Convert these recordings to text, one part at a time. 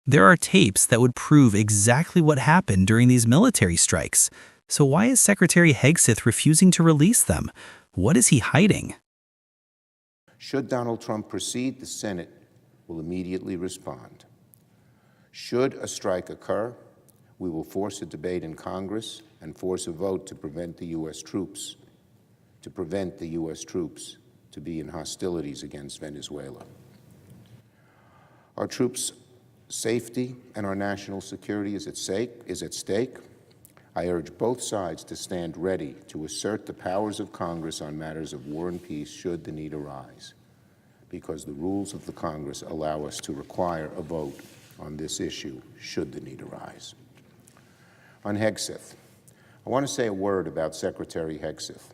There are tapes that would prove exactly what happened during these military strikes. So why is Secretary Hegseth refusing to release them? What is he hiding? Should Donald Trump proceed, the Senate will immediately respond. Should a strike occur, we will force a debate in Congress and force a vote to prevent the U.S. troops, to be in hostilities against Venezuela. Our troops' safety and our national security is at stake. I urge both sides to stand ready to assert the powers of Congress on matters of war and peace should the need arise, because the rules of the Congress allow us to require a vote on this issue should the need arise. On Hegseth, I want to say a word about Secretary Hegseth.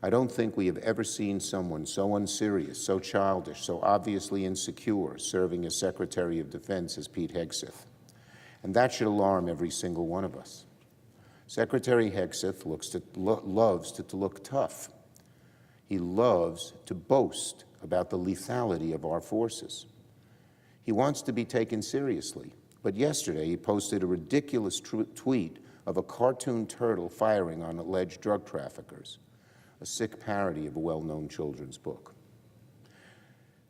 I don't think we have ever seen someone so unserious, so childish, so obviously insecure serving as Secretary of Defense as Pete Hegseth. And that should alarm every single one of us. Secretary Hegseth loves to look tough. He loves to boast about the lethality of our forces. He wants to be taken seriously, but yesterday he posted a ridiculous tweet of a cartoon turtle firing on alleged drug traffickers, a sick parody of a well-known children's book.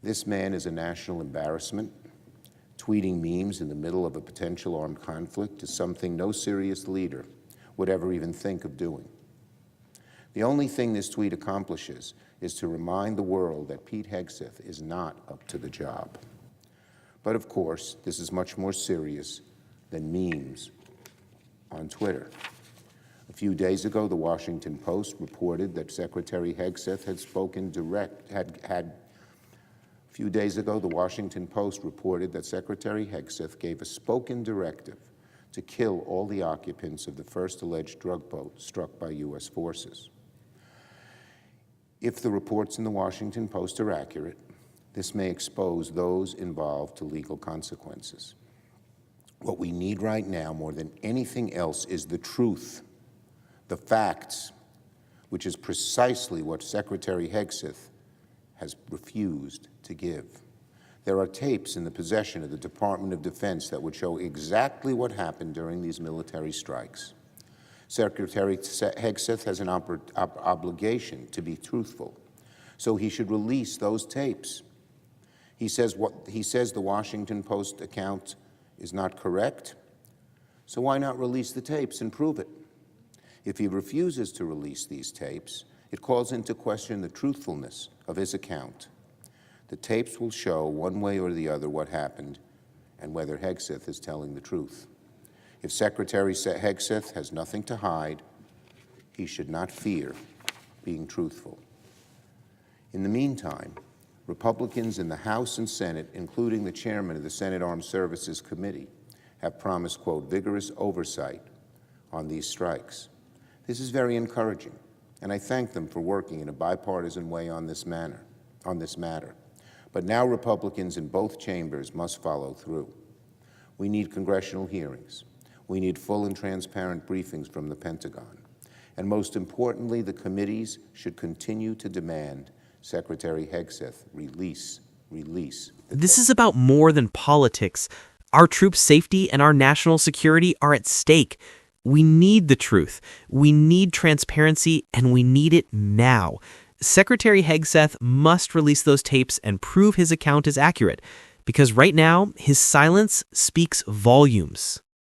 This man is a national embarrassment. Tweeting memes in the middle of a potential armed conflict is something no serious leader would ever even think of doing. The only thing this tweet accomplishes is to remind the world that Pete Hegseth is not up to the job. But of course, this is much more serious than memes on Twitter. A few days ago, the Washington Post reported that Secretary Hegseth gave a spoken directive to kill all the occupants of the first alleged drug boat struck by U.S. forces. If the reports in the Washington Post are accurate, this may expose those involved to legal consequences. What we need right now, more than anything else, is the truth, the facts, which is precisely what Secretary Hegseth has refused to give. There are tapes in the possession of the Department of Defense that would show exactly what happened during these military strikes. Secretary Hegseth has an obligation to be truthful, so he should release those tapes. He says the Washington Post account is not correct, so why not release the tapes and prove it? If he refuses to release these tapes, it calls into question the truthfulness of his account. The tapes will show one way or the other what happened and whether Hegseth is telling the truth. If Secretary Hegseth has nothing to hide, he should not fear being truthful. In the meantime, Republicans in the House and Senate, including the chairman of the Senate Armed Services Committee, have promised, quote, vigorous oversight on these strikes. This is very encouraging, and I thank them for working in a bipartisan way on this matter. But now Republicans in both chambers must follow through. We need congressional hearings. We need full and transparent briefings from the Pentagon. And most importantly, the committees should continue to demand Secretary Hegseth release. This is about more than politics. Our troops' safety and our national security are at stake. We need the truth. We need transparency, and we need it now. Secretary Hegseth must release those tapes and prove his account is accurate, because right now, his silence speaks volumes.